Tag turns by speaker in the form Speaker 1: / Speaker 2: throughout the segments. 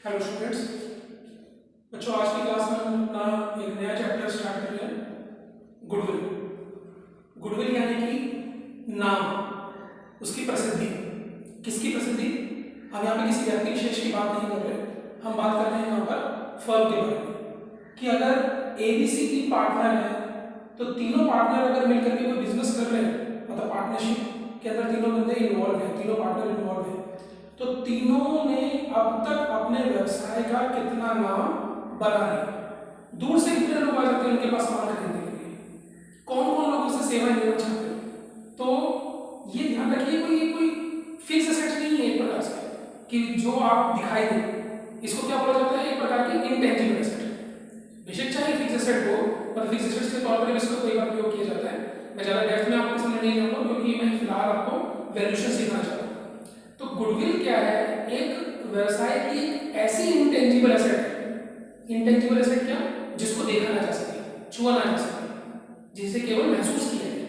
Speaker 1: Hello students. बच्चों, आज की क्लास में हम अपना एक नया चैप्टर स्टार्ट कर रहे हैं, गुडविल। गुडविल यानी कि नाम, उसकी प्रसिद्धि। किसकी प्रसिद्धि? हम यहाँ पे किसी व्यक्ति विशेष की बात नहीं कर रहे, हम बात कर रहे हैं यहाँ पर फर्म के बारे में कि अगर एबीसी की पार्टनर है तो तीनों पार्टनर अगर मिलकर के कोई बिजनेस कर रहे हैं, मतलब पार्टनरशिप के अंदर तीनों बंदे इन्वॉल्व हैं, तीनों पार्टनर इन्वॉल्व हैं, तो तीनों ने अब तक अपने व्यवसाय का कितना नाम बना है। दूर से कितने लोग आ जाते हैं उनके पास सामान खरीदने के लिए, कौन कौन लोग उससे सेवाएं लेना चाहते हैं। तो ये ध्यान रखिए, कोई फिक्स एसेट नहीं है एक प्रकार से कि जो आप दिखाई दे, इसको क्या बोला जाता है, एक प्रकार की इनटेंजिबल एसेट। बेशक चाहे फिक्स एसेट हो, पर फिक्स एसेट के तौर पर इसका कई बार प्रयोग किया जाता है। मैं ज़्यादा डेप्थ में आपको समझ नहीं जाऊंगा क्योंकि मैं फिलहाल आपको वैल्यूएशन सीखना चाहता हूँ। तो गुडविल क्या है? एक व्यवसाय की एक ऐसी इंटेंजिबल एसेट है। इंटेंजिबल एसेट क्या? जिसको देखा ना जा सके, छुआ ना जा सके, जिसे केवल महसूस किया जाए।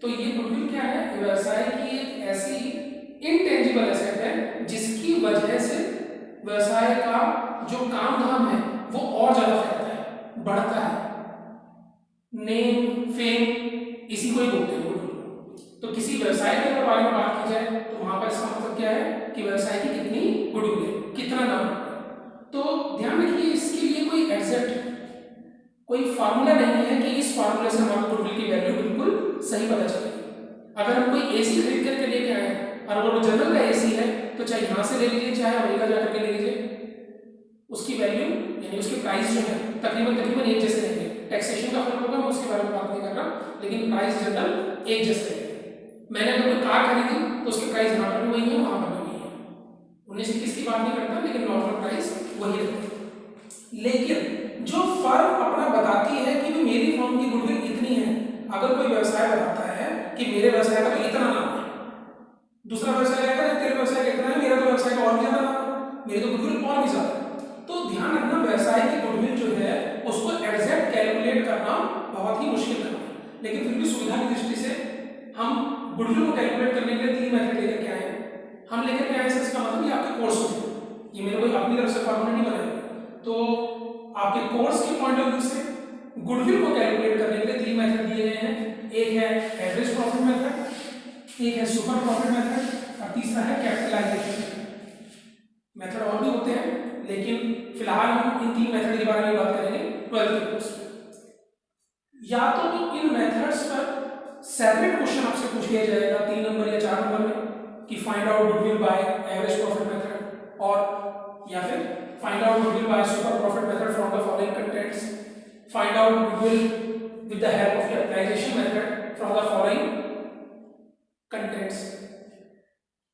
Speaker 1: तो ये गुडविल क्या है? व्यवसाय की एक ऐसी इंटेंजिबल एसेट है जिसकी वजह से व्यवसाय का जो काम धाम है वो और ज्यादा फैलता है, बढ़ता है। नेम, फेम, इसी को ही बोलते हैं गुडविल। तो किसी व्यवसाय के बारे में बात की जाए तो वहां पर इसका मतलब क्या है कि व्यवसाय की कितनी गुडविल है, कितना नाम है। तो ध्यान रखिए, इसके लिए कोई एग्जैक्ट कोई फार्मूला नहीं है कि इस फार्मूले से हमारे गुडविल की वैल्यू बिल्कुल सही पता चलेगी। अगर हम कोई एसी खरीद करके लेके आए और अगर वो जनरल का एसी है तो चाहे यहाँ से ले लीजिए चाहे अमेरिका जाकर के ले लीजिए, उसकी वैल्यू यानी उसकी प्राइस जो है तकरीबन एक जैसे रहेंगे। टैक्सेशन का फर्क होगा, मैं उसके बारे में बात नहीं कर रहा, लेकिन प्राइस जनरल एक जैसे रहेंगे। मैंने अगर कोई कार खरीदी तो उसकी प्राइस यहाँ पर भी वही है, वहाँ पर भी वही है। 1921 की बात नहीं करता, लेकिन नॉर्मल प्राइस वही रहती है। लेकिन जो फर्म अपना बताती है कि मेरी फर्म की गुडविल इतनी है, अगर कोई व्यवसाय बताता है कि मेरे व्यवसाय का तो इतना नाम है, दूसरा व्यवसाय कहता है तेरे व्यवसाय का इतना है, मेरा तो व्यवसाय का और भी ज्यादा नाम है, मेरे तो गुडविल और भी ज्यादा है। तो ध्यान रखना, व्यवसाय की गुडविल जो है उसको एग्जैक्ट कैलकुलेट करना बहुत ही मुश्किल काम है, लेकिन फिर भी सुविधा की दृष्टि से हम गुडविल को कैलकुलेट करने के लिए 3 मेथड लेकर के आए हैं। हम लेकर के आए हैं, इसका मतलब ये आपके कोर्स में, ये मेरे को अपनी तरफ से फार्मूला नहीं बनाया। तो आपके कोर्स के पॉइंट ऑफ व्यू से गुडविल को कैलकुलेट करने के लिए 3 मेथड दिए गए हैं। एक है एवरेज प्रॉफिट मेथड, एक है सुपर प्रॉफिट मेथड और तीसरा है कैपिटलाइजेशन मेथड। और भी होते हैं, लेकिन फिलहाल हम इन 3 मेथड के बारे में बात करेंगे 12th के कोर्स में। या तो इन मेथड्स पर सेपरेट क्वेश्चन आपसे पूछ लिया जाएगा 3 नंबर या 4 नंबर में कि find out goodwill by average profit method, और या फिर find out goodwill by super profit method from the following contents, find out goodwill with the help of capitalization method from the following contents.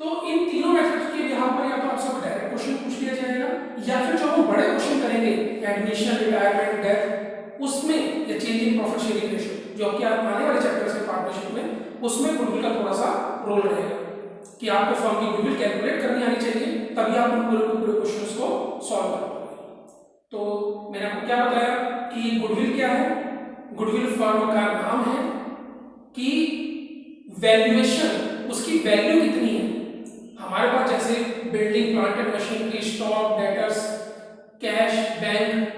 Speaker 1: तो इन तीनों methods के यहाँ पर या तो आपसे डायरेक्ट क्वेश्चन पूछ लिया जाएगा, या फिर जो हम बड़े क्वेश्चन करेंगे एडमिशन, रिटायरमेंट, डेथ, उसमें या change in profit sharing ratio जो आपके आने वाले चैप्टर से पार्टनरशिप में, उसमें गुडविल का थोड़ा सा रोल रहेगा कि आपको फर्म की गुडविल कैलकुलेट करनी आनी चाहिए, तभी आप उन पूरे क्वेश्चंस को सॉल्व कर पाओगे। तो मैंने आपको क्या बताया कि गुडविल क्या है? गुडविल फर्म का नाम है कि वैल्यूएशन, उसकी वैल्यू कितनी है। हमारे पास जैसे building, plant and machinery, stock, debtors, cash, bank,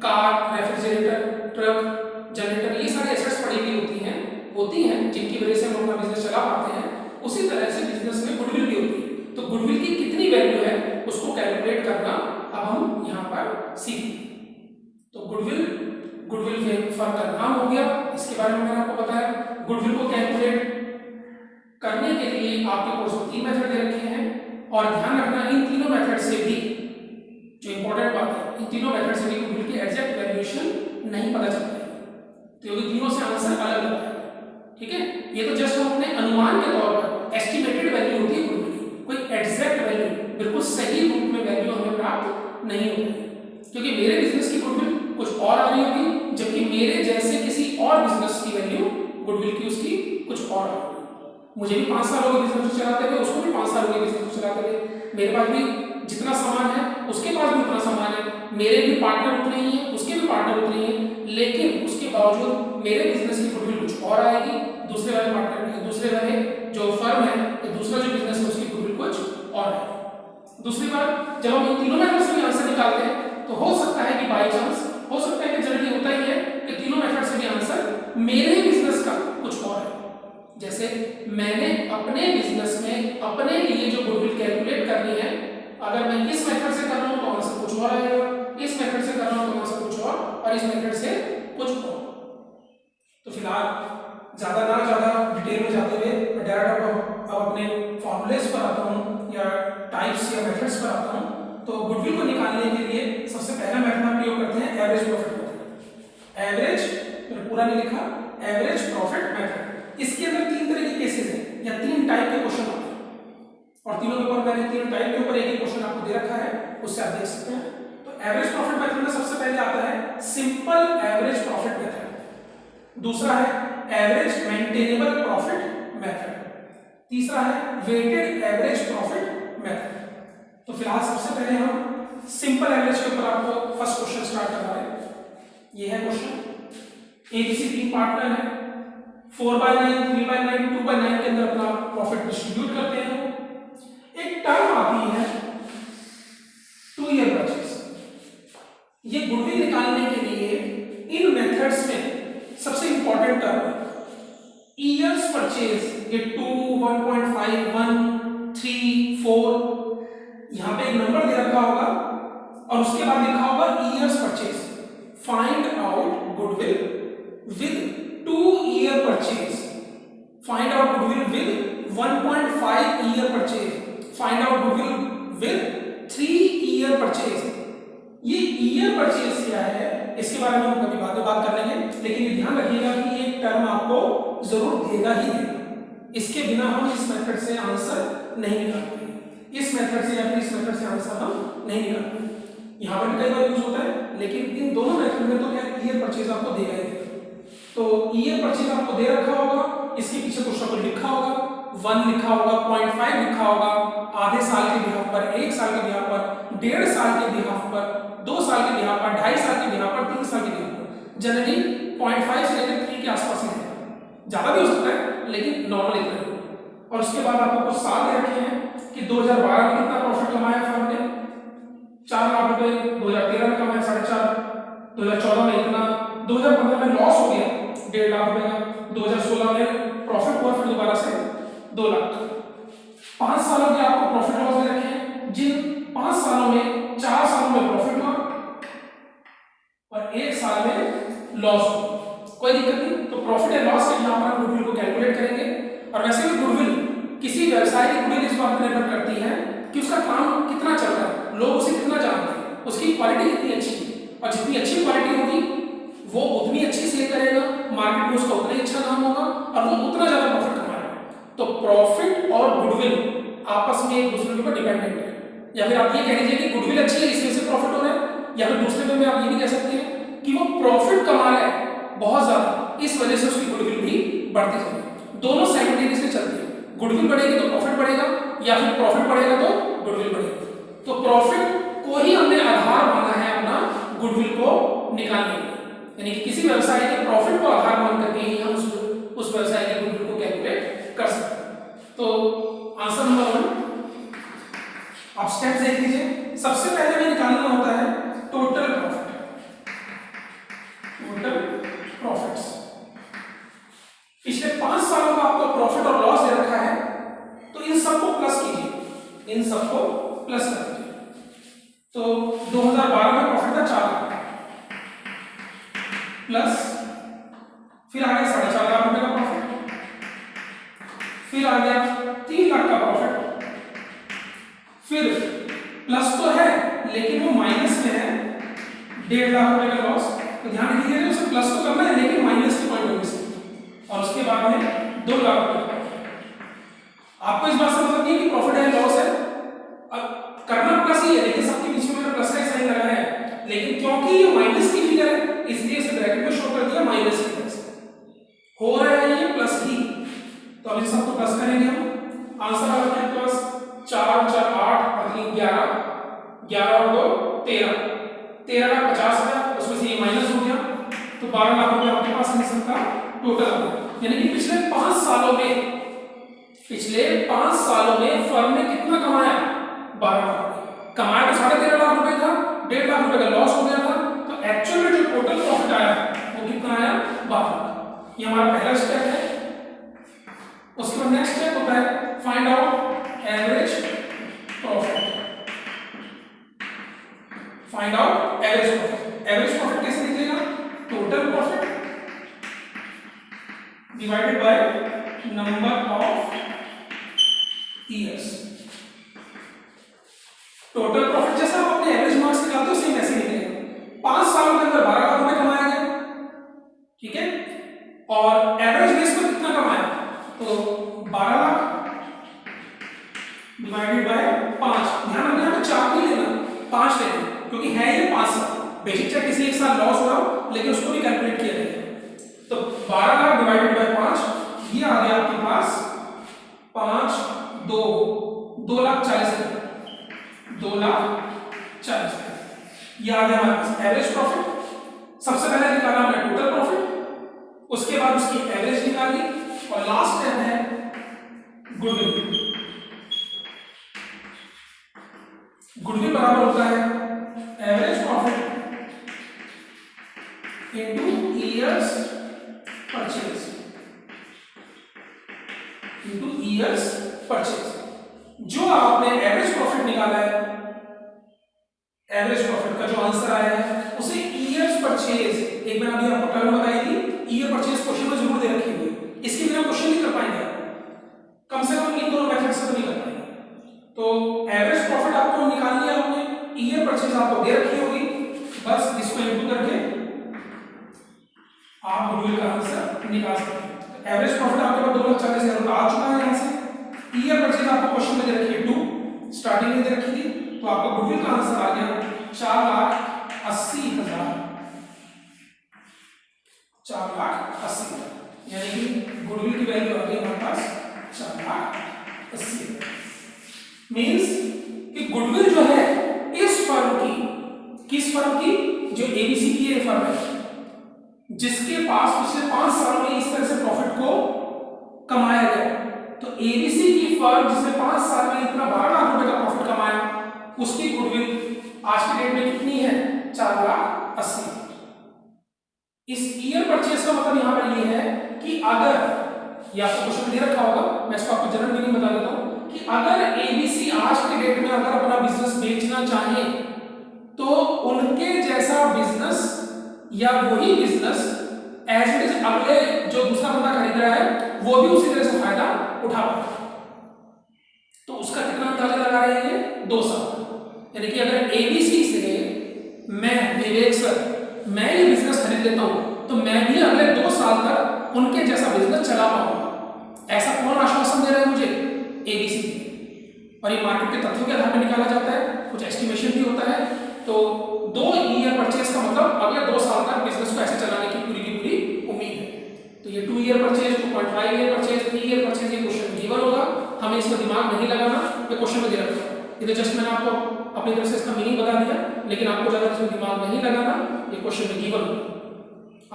Speaker 1: car, refrigerator, truck, generator, ये सारी एसेट्स पड़ी हुई होती हैं जिनकी वजह से हम अपना बिजनेस चला पाते हैं। उसी तरह से बिजनेस में गुडविल भी होती है। तो गुडविल की कितनी वैल्यू है उसको कैलकुलेट करना अब हम यहाँ पर सीखेंगे। तो गुडविल फर्म का नाम हो गया, इसके बारे में मैंने आपको बताया। गुडविल को कैलकुलेट करने के लिए आपके कोर्स में 3 मेथड दे रखे हैं, और ध्यान रखना इन तीनों मेथड से भी, जो इंपॉर्टेंट बात है, इन तीनों मेथड से भी गुडविल की एग्जैक्ट वैल्यूएशन नहीं पता चलता है, क्योंकि तीनों से आंसर अलग अलग है। ठीक है, ये तो जस्ट हम अपने अनुमान के तौर पर एस्टिमेटेड वैल्यू होती है गुडविल की, कोई एग्जैक्ट वैल्यू, बिल्कुल सही रूप में वैल्यू हमें प्राप्त नहीं होती, क्योंकि मेरे बिजनेस की गुडविल कुछ और आ रही होगी, जबकि मेरे जैसे किसी और बिजनेस की वैल्यू गुडविल की उसकी कुछ और आ रही होगी। मुझे भी 5 साल हो गए बिजनेस चलाते हुए, उसको भी 5 साल हो गए बिजनेस चलाते हुए, मेरे पास भी जितना सामान है उसके पास भी उतना सामान है, मेरे भी पार्टनर उतने ही हैं, उसके भी पार्टनर उतने ही हैं, लेकिन उसके बावजूद मेरे बिजनेस की गुडविल कुछ और आएगी, दूसरे वाले पार्टनर, दूसरे वाले जो फर्म है, दूसरा जो बिजनेस है उसकी गुडविल कुछ और है। दूसरी बात, जब हम इन तीनों मेथड से आंसर निकालते हैं तो हो सकता है कि बाई चांस, हो सकता है कि जनरली होता ही है कि तीनों मेथड से भी आंसर मेरे बिजनेस का कुछ और है। जैसे मैंने अपने बिजनेस में अपने लिए जो गुडविल कैलकुलेट करनी है, अगर मैं इस मेथड से कर रहा हूं तो आंसर कुछ और आएगा, इस मेथड से कर रहा हूं तो आंसर कुछ और इस मेथड से कुछ और। तो फिलहाल ज्यादा डिटेल में जाते हुए मैं डायरेक्ट अब अपने फॉर्मूलेस पर आता हूं या टाइप्स या मेथड्स पर आता हूं। तो गुडविल को निकालने के लिए सबसे पहला मेथड हम प्रयोग करते हैं एवरेज प्रॉफिट मेथड। एवरेज, मैंने पूरा नहीं लिखा, एवरेज प्रॉफिट मेथड। इसके अंदर तीन तरह के केसेस हैं या तीन टाइप के क्वेश्चन आते हैं और तीनों के ऊपर मैंने तीनों टाइप के ऊपर एक क्वेश्चन आपको दे रखा है, उससे आप देख सकते हैं। तो एवरेज प्रॉफिट मेथड में सबसे पहले आता है सिंपल एवरेज प्रॉफिट मेथड, दूसरा है एवरेज मेंटेनेबल प्रॉफिट मेथड, तीसरा है वेटेड एवरेज प्रॉफिट मेथड। तो फिलहाल सबसे पहले हम सिंपल एवरेज के ऊपर आपको फर्स्ट क्वेश्चन स्टार्ट करवा रहे हैं। ये है क्वेश्चन, ABC तीन पार्टनर है, 4/9, 3/9, 2/9 के अंदर अपना प्रॉफिट डिस्ट्रीब्यूट करते हैं। एक टर्म आती है 2 ईयर परचेज। ये गुडविल निकालने के लिए इन मेथड्स में सबसे इंपॉर्टेंट टर्म है ईयर्स परचेज। ये 2, 1.5, 1, 3, 4, यहां पे एक नंबर दे रखा होगा और उसके बाद लिखा होगा years purchase. Find out goodwill with 2 year purchase, find out goodwill with 1.5 year purchase, find out goodwill with 3 year purchase. ये ईयर परचेज क्या है इसके बारे में हम कभी बाद में बात कर लेंगे, लेकिन ये ध्यान रखिएगा कि ये टर्म आपको जरूर देगा ही देगा, इसके बिना हम इस मेथड से आंसर नहीं निकालते, इस मेथड से या फिर इस मेथड से आंसर हम नहीं निकालते। यहाँ पर कई बार यूज होता है, लेकिन इन दोनों मेथड में तो क्या ईयर परचेज आपको देगा ही देगा। तो ईयर परचेज आपको दे रखा होगा, इसके पीछे कुछ ना कुछ लिखा होगा, 1 लिखा होगा, 0.5 लिखा होगा, आधे साल के बिहाफ पर, 1 साल के बिहाफ पर, 1.5 साल के बिहाफ पर, 2 साल के बिहाफ पर, 2.5 साल के बिहाफ पर, 3 साल के बिहाफ पर। जनरली 0.5 से लेकर 3 के आसपास ही है, ज्यादा भी हो सकता है लेकिन नॉर्मल इतना है। और उसके बाद आपको कुछ साल दे रखे हैं कि 2012 में कितना प्रॉफिट कमाया फर्म ने, 4 लाख रुपए, 2013 में कमाया 4.5, 2014 में इतना, 2015 में लॉस हो गया 1.5 लाख रुपए का, 2016 में प्रॉफिट हुआ फिर दोबारा से 2 लाख। 5 सालों के आपको प्रॉफिट लॉस दे रखे हैं, जिन 5 सालों में 4 सालों में प्रॉफिट हुआ और 1 साल में लॉस हुआ, कोई दिक्कत नहीं। तो प्रॉफिट एंड लॉस के यहाँ पर हम गुडविल को कैलकुलेट करेंगे। और वैसे भी गुडविल किसी व्यवसाय की गुडविल इस बात पर निर्भर करती है कि उसका काम कितना चल रहा है, लोग उसे कितना जानते हैं, उसकी क्वालिटी कितनी अच्छी है, और जितनी अच्छी क्वालिटी होगी वो उतनी अच्छी सेल करेगा, मार्केट में उसका उतना ही अच्छा नाम होगा और वो उतना ज्यादा प्रॉफिट कमाएगा। तो प्रॉफिट और गुडविल आपस में एक दूसरे के ऊपर डिपेंडेंट है। या फिर आप ये कह लीजिए कि गुडविल अच्छी है इसमें से प्रॉफिट हो रहा है, या फिर दूसरे वे में आप ये भी कह सकते हैं कि वो प्रॉफिट कमा रहा है बहुत ज्यादा, इस वजह से उसकी गुडविल भी बढ़ती जाएगी। दोनों साइमल्टेनियसली चलती है, गुडविल बढ़ेगी तो प्रॉफिट बढ़ेगा, या फिर प्रॉफिट बढ़ेगा तो गुडविल बढ़ेगा। तो प्रॉफिट को ही हमने आधार माना है अपना गुडविल को निकालने के लिए, यानी कि किसी व्यवसाय के प्रॉफिट को आधार मान करके ही हम उस व्यवसाय के गुडविल को कैलकुलेट कर सकते हैं। तो आंसर नंबर 1 आप स्टेप्स देख लीजिए। सबसे पहले हमें निकालना होता है टोटल प्रॉफिट, टोटल प्रॉफिट्स। पिछले 5 सालों का आपको प्रॉफिट और लॉस दे रखा है, तो इन सबको प्लस कीजिए, इन सबको प्लस कर दीजिए। तो 2012 में प्रॉफिट था 4 लाख प्लस, फिर आ गया 4.5 लाख रुपए का प्रॉफिट, फिर आ गया 3 लाख का प्रॉफिट, फिर प्लस तो है लेकिन वो माइनस में है 1.5 लाख रुपए का लॉस। तो ध्यान रखिएगा उसे प्लस तो करना है लेकिन माइनस के पॉइंट ऑफ व्यू से, और उसके बाद में 2 लाख रुपए का। आपको इस बात से मतलब नहीं कि प्रॉफिट है लॉस है, अब करना प्लस ही है, लेकिन सबके बीच में मैंने प्लस का साइन लगाया है, लेकिन क्योंकि ये माइनस की फिगर है इसलिए इसे ब्रैकेट में शो कर दिया माइनस की वजह से, हो रहा है ये प्लस ही। तो अब इस सबको प्लस करेंगे हम, आंसर आ गया प्लस 4 4 8 और 3 11, 11 और 2 13, 13,50,000, उसमें से ये माइनस हो गया तो 12 लाख रुपए आपके पास इनकम का टोटल आ गया। यानी कि पिछले 5 सालों में फर्म ने कितना कमाया, 12 लाख रुपए कमाया। तो 13.5 लाख रुपए था, 1.5 लाख रुपए का लॉस हो गया था, तो एक्चुअल में जो टोटल प्रॉफिट आया वो कितना आया? 12 लाख। ये हमारा पहला स्टेप है। उसके बाद नेक्स्ट स्टेप होता है find out average profit. Find out average profit. Average profit कैसे निकलेगा? Total profit divided by number of years. Total profit जैसा आप अपने एवरेज मार्क्स निकालते हो सेम ऐसे निकलेगा। 5 सालों के अंदर 12 लाख रुपए कमाया गया, ठीक है, और एवरेज बेस पर कितना कमाया? तो 12 लाख डिवाइडेड बाय 5। ध्यान रखना है 4 नहीं लेना, 5 लेना, क्योंकि है ये 5 साल। बेसिक चाहे किसी एक साल लॉस हुआ लेकिन उसको भी कैलकुलेट किया जाएगा। तो 12 लाख डिवाइडेड बाय 5, ये आ गया आपके पास 5 2 2,40,000, 2,40,000। ये आ गया हमारे पास एवरेज प्रॉफिट। सबसे पहले निकाला हमने टोटल प्रॉफिट, उसके बाद उसकी एवरेज निकाली, और लास्ट स्टेप है गुडविल। गुडविल बराबर होता है average profit into years purchase, into years purchase. जो आपने एवरेज प्रॉफिट निकाला है, एवरेज प्रॉफिट का जो आंसर आया है उसे ईयर्स परचेज, एक मैंने अभी आपको टर्म बताई थी, ईयर परचेज क्वेश्चन में जरूर दे रखी हुई, इसके बिना क्वेश्चन नहीं कर पाएंगे, कम से कम इन दोनों मेथड से तो नहीं कर पाएंगे। तो एवरेज प्रॉफिट आपको निकाल लिया हमने, ईयर परचेज आपको दे रखी होगी, बस इसको इनटू करके आप गुडविल का आंसर निकाल सकते हैं। एवरेज प्रॉफिट आपके पास 2,40,000 रुपए आ चुका है यहां से। ईयर परचेज आपको क्वेश्चन में दे रखी है 2, स्टार्टिंग में दे रखी थी, तो आपका गुडविल का आंसर आ गया 4,80,000, 4,80,000, यानी कि गुडविल की वैल्यू आ गई हमारे पास 4,80,000। मींस कि गुडविल जो है इस फर्म की, किस फर्म की? जो एबीसी की ये फर्म है, जिसके पास पिछले 5 सालों में इस तरह से प्रॉफिट को कमाया गया। तो एबीसी की फर्म जिसने 5 साल में इतना 12 लाख रुपए का प्रॉफिट कमाया, उसकी गुडविल आज के डेट में कितनी है? 4,80,000। इस ईयर परचेज का मतलब यहां पर ये है कि अगर, ये आपको क्वेश्चन दे रखा होगा, मैं इसको आपको जनरल मीनिंग बता देता हूं, कि अगर एबीसी आज के डेट में अगर अपना बिजनेस बेचना चाहे तो उनके जैसा बिजनेस या वही बिजनेस एज इट इज अगले जो दूसरा बंदा खरीद रहा है वो भी उसी तरह से फायदा उठा पाए। तो उसका कितना अंदाजा लगा रहे हैं? 2 साल। यानी कि अगर एबीसी से मैं विवेक सर मैं ये बिजनेस खरीद लेता हूं तो मैं भी अगले 2 साल तक उनके जैसा बिजनेस चला पाऊंगा। ऐसा कौन आश्वासन दे रहा है मुझे? एबीसी। और ये मार्केट के तथ्यों के आधार पर निकाला जाता है, कुछ एस्टिमेशन भी होता है। तो 2 ईयर परचेज का मतलब अगले 2 साल तक बिजनेस को ऐसे चलाने की पूरी उम्मीद है। तो ये 2 year purchase, 2.5 year purchase, 3 year purchase, ये क्वेश्चन गिवन होगा, हमें इसमें दिमाग नहीं लगाना, ये क्वेश्चन में दे रखा है। ये तो जस्ट मैंने आपको अपनी तरफ से इसका मीनिंग बता दिया, लेकिन आपको ज्यादा इसमें दिमाग नहीं लगाना, ये क्वेश्चन में गिवन होगा।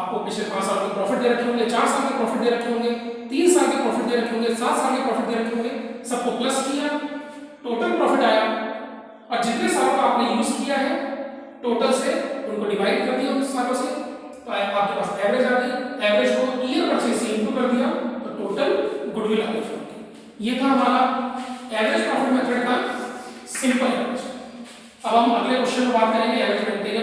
Speaker 1: आपको पिछले 5 साल के प्रॉफिट दे रखे होंगे, 4 साल के प्रॉफिट दे रखे होंगे, 3 साल के प्रॉफिट दे रखे होंगे, 7 साल के प्रॉफिट दे रखे होंगे, सबको प्लस किया, टोटल प्रॉफिट आया, और जितने सालों का आपने यूज किया है टोटल से उनको डिवाइड कर दिया उस सालों से, तो आपके पास एवरेज आ गई। एवरेज को ईयर परचेज से इनटू कर दिया तो टोटल गुडविल आ गई। ये था हमारा एवरेज प्रॉफिट मेथड का सिंपल एवरेज। अब हम अगले क्वेश्चन में बात करेंगे एवरेज मेंटेनेबल